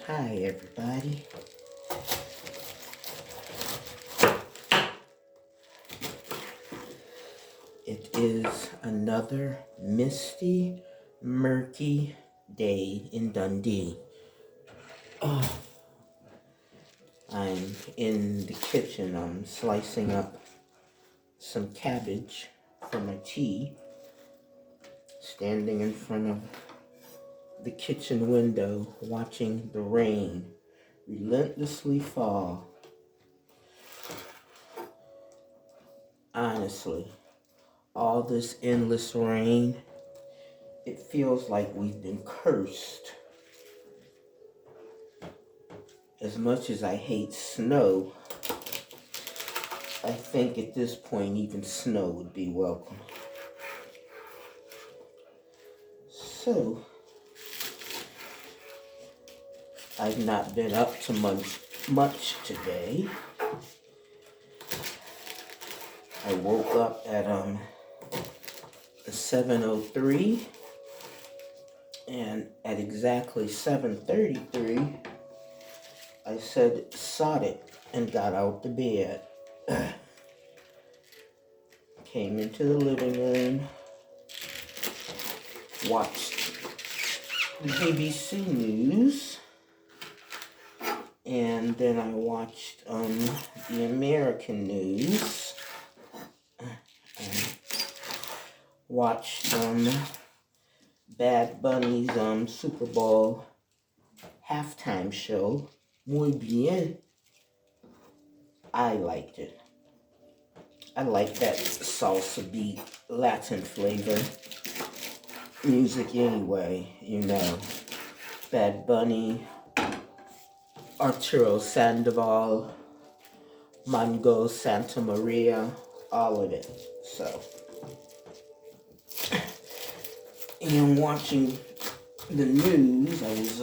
Hi, everybody. It is another misty, murky day in Dundee. I'm in the kitchen. I'm slicing up some cabbage for my tea, standing in front of the kitchen window, watching the rain relentlessly fall. Honestly, all this endless rain, it feels like we've been cursed. As much as I hate snow, I think at this point even snow would be welcome. So, I've not been up to much today. I woke up at 7:03, and at exactly 7:33, I said sod it and got out the bed. Came into the living room, watched the BBC News, and then I watched the American news. Watched Bad Bunny's Super Bowl halftime show. Muy bien. I liked it. I like that salsa beat, Latin flavor music anyway, you know. Bad Bunny, Arturo Sandoval, Mango Santa Maria, all of it. So, and watching the news, I was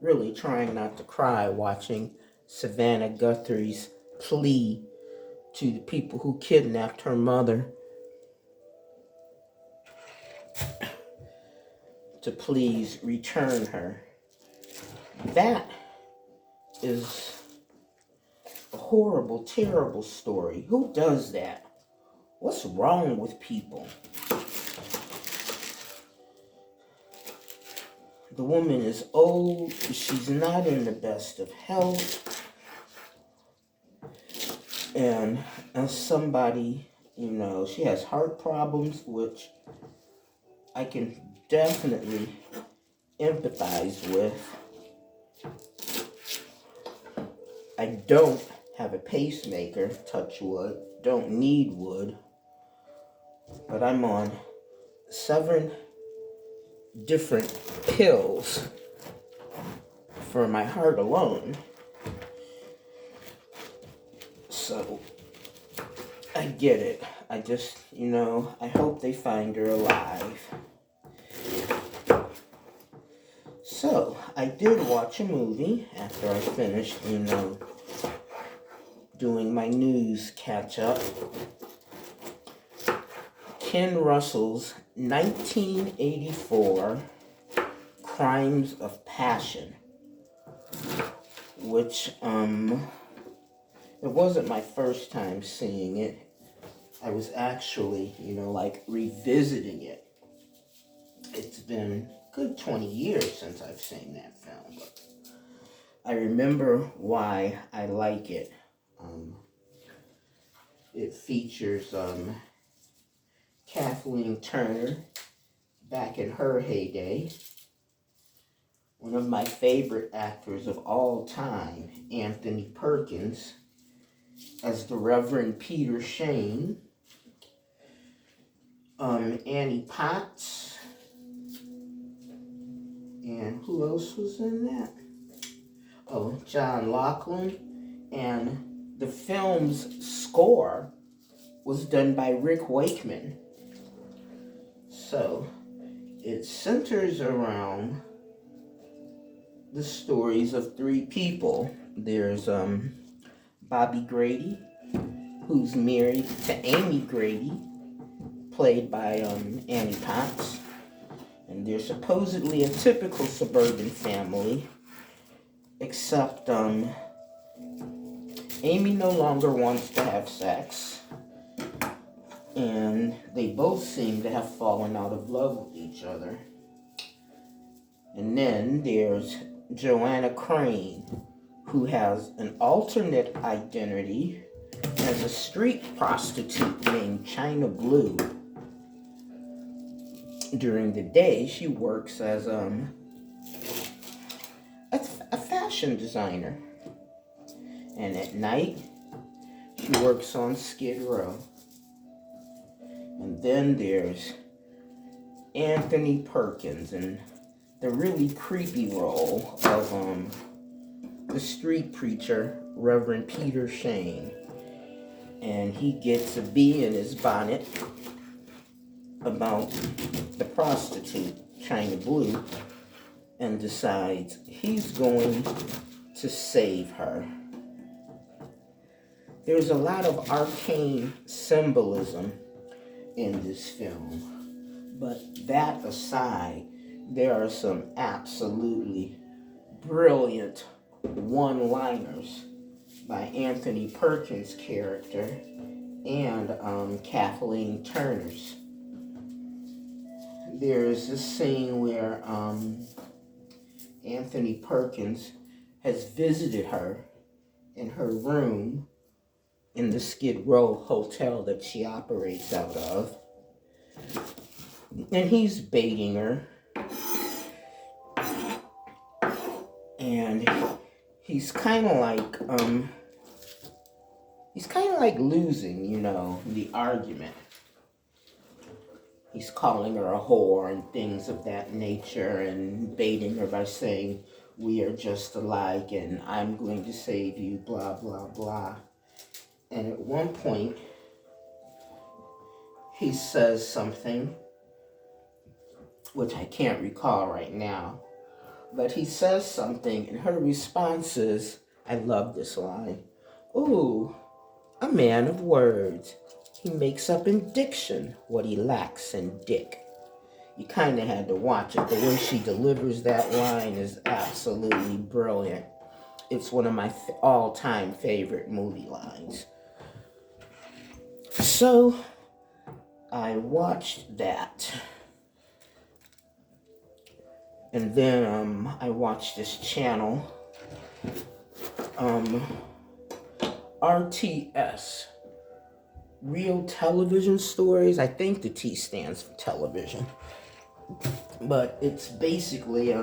really trying not to cry watching Savannah Guthrie's plea to the people who kidnapped her mother to please return her. That is a horrible, terrible story. Who does that? What's wrong with people? The woman is old. She's not in the best of health. And as somebody, she has heart problems, which I can definitely empathize with. I don't have a pacemaker, touch wood, don't need wood, but I'm on 7 different pills for my heart alone. So, I get it. I just, I hope they find her alive. So, I did watch a movie after I finished, doing my news catch-up. Ken Russell's 1984 Crimes of Passion, which, it wasn't my first time seeing it. I was actually, revisiting it. It's been a good 20 years since I've seen that film, but I remember why I like it. It features Kathleen Turner back in her heyday. One of my favorite actors of all time, Anthony Perkins, as the Reverend Peter Shane. Annie Potts. And who else was in that? Oh, John Lachlan. And the film's score was done by Rick Wakeman. So, it centers around the stories of 3 people. There's Bobby Grady, who's married to Amy Grady, played by Annie Potts. And they're supposedly a typical suburban family, except Amy no longer wants to have sex, and they both seem to have fallen out of love with each other. And then there's Joanna Crane, who has an alternate identity as a street prostitute named China Blue. During the day, she works as a fashion designer. And at night, she works on Skid Row. And then there's Anthony Perkins in the really creepy role of the street preacher, Reverend Peter Shane. And he gets a bee in his bonnet about the prostitute, China Blue, and decides he's going to save her. There's a lot of arcane symbolism in this film, but that aside, there are some absolutely brilliant one-liners by Anthony Perkins' character and Kathleen Turner's. There's this scene where Anthony Perkins has visited her in her room in the Skid Row hotel that she operates out of. And he's baiting her. And he's kind of like losing, the argument. He's calling her a whore and things of that nature and baiting her by saying, we are just alike and I'm going to save you, blah, blah, blah. And at one point, he says something, which I can't recall right now, but he says something and her response is, I love this line, ooh, a man of words. He makes up in diction what he lacks in dick. You kind of had to watch it. The way she delivers that line is absolutely brilliant. It's one of my all-time favorite movie lines. So, I watched that. And then I watched this channel, RTS. Real television stories. I think the T stands for television. But it's basically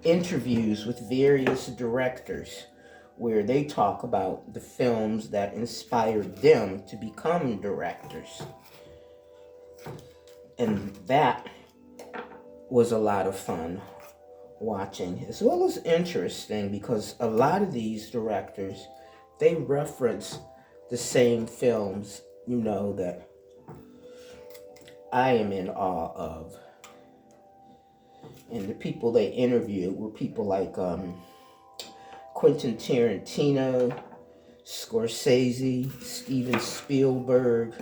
interviews with various directors where they talk about the films that inspired them to become directors. And that was a lot of fun watching, as well as interesting, because a lot of these directors, they reference the same films, that I am in awe of. And the people they interviewed were people like Quentin Tarantino, Scorsese, Steven Spielberg.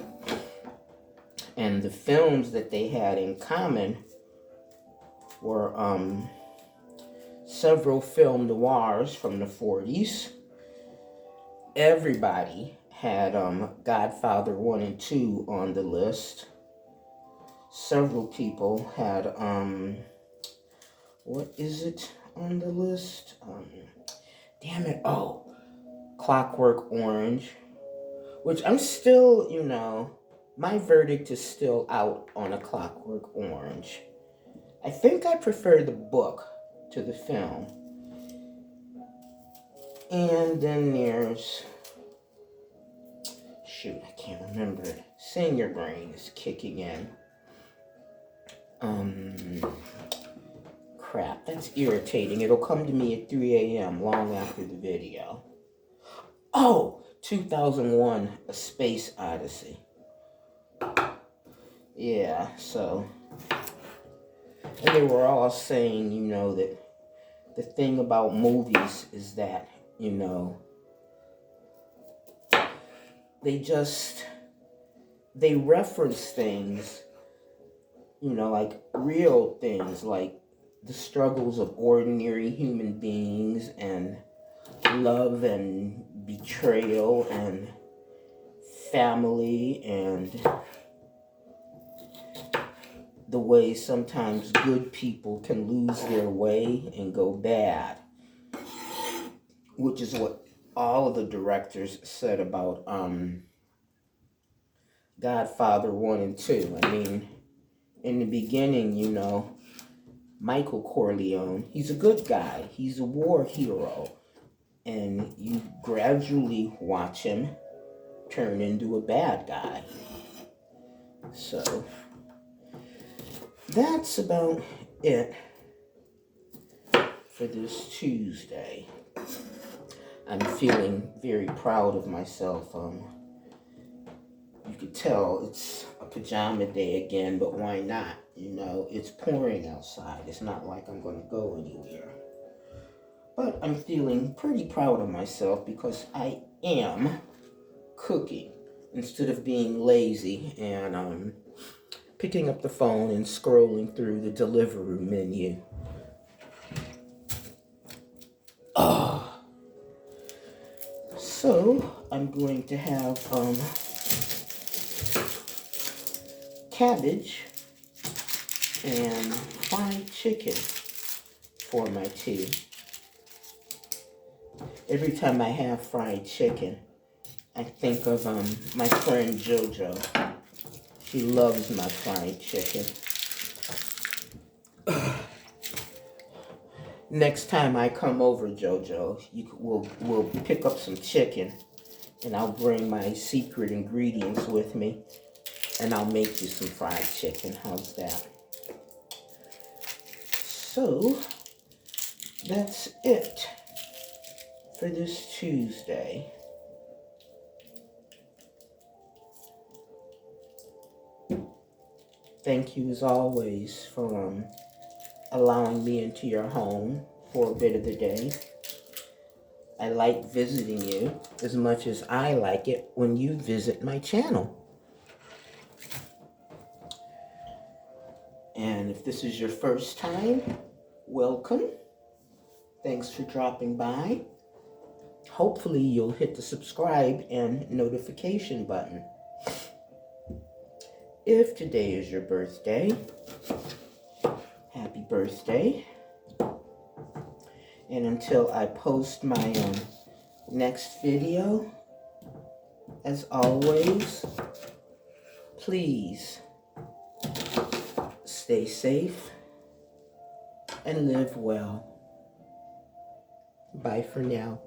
And the films that they had in common were several film noirs from the 40s. Everybody had Godfather 1 and 2 on the list. Several people had, what is it on the list? Clockwork Orange. Which I'm still, my verdict is still out on A Clockwork Orange. I think I prefer the book to the film. And then there's, I can't remember it. Senior brain is kicking in. Crap, that's irritating. It'll come to me at 3 a.m. long after the video. 2001, A Space Odyssey. Yeah, so. And they were all saying, that the thing about movies is that, they reference things, like real things, like the struggles of ordinary human beings, and love and betrayal and family, and the way sometimes good people can lose their way and go bad, which is what all of the directors said about Godfather 1 and 2. I mean, in the beginning, Michael Corleone, he's a good guy. He's a war hero. And you gradually watch him turn into a bad guy. So, that's about it for this Tuesday. I'm feeling very proud of myself. You could tell it's a pajama day again, but why not? It's pouring outside. It's not like I'm going to go anywhere. But I'm feeling pretty proud of myself because I am cooking instead of being lazy and picking up the phone and scrolling through the delivery menu. So I'm going to have cabbage and fried chicken for my tea. Every time I have fried chicken, I think of my friend JoJo. She loves my fried chicken. Next time I come over, JoJo, we'll pick up some chicken, and I'll bring my secret ingredients with me, and I'll make you some fried chicken. How's that? So, that's it for this Tuesday. Thank you as always for allowing me into your home for a bit of the day. I like visiting you as much as I like it when you visit my channel. And if this is your first time, welcome. Thanks for dropping by. Hopefully you'll hit the subscribe and notification button. If today is your birthday, happy birthday. And until I post my next video, as always, please stay safe and live well. Bye for now.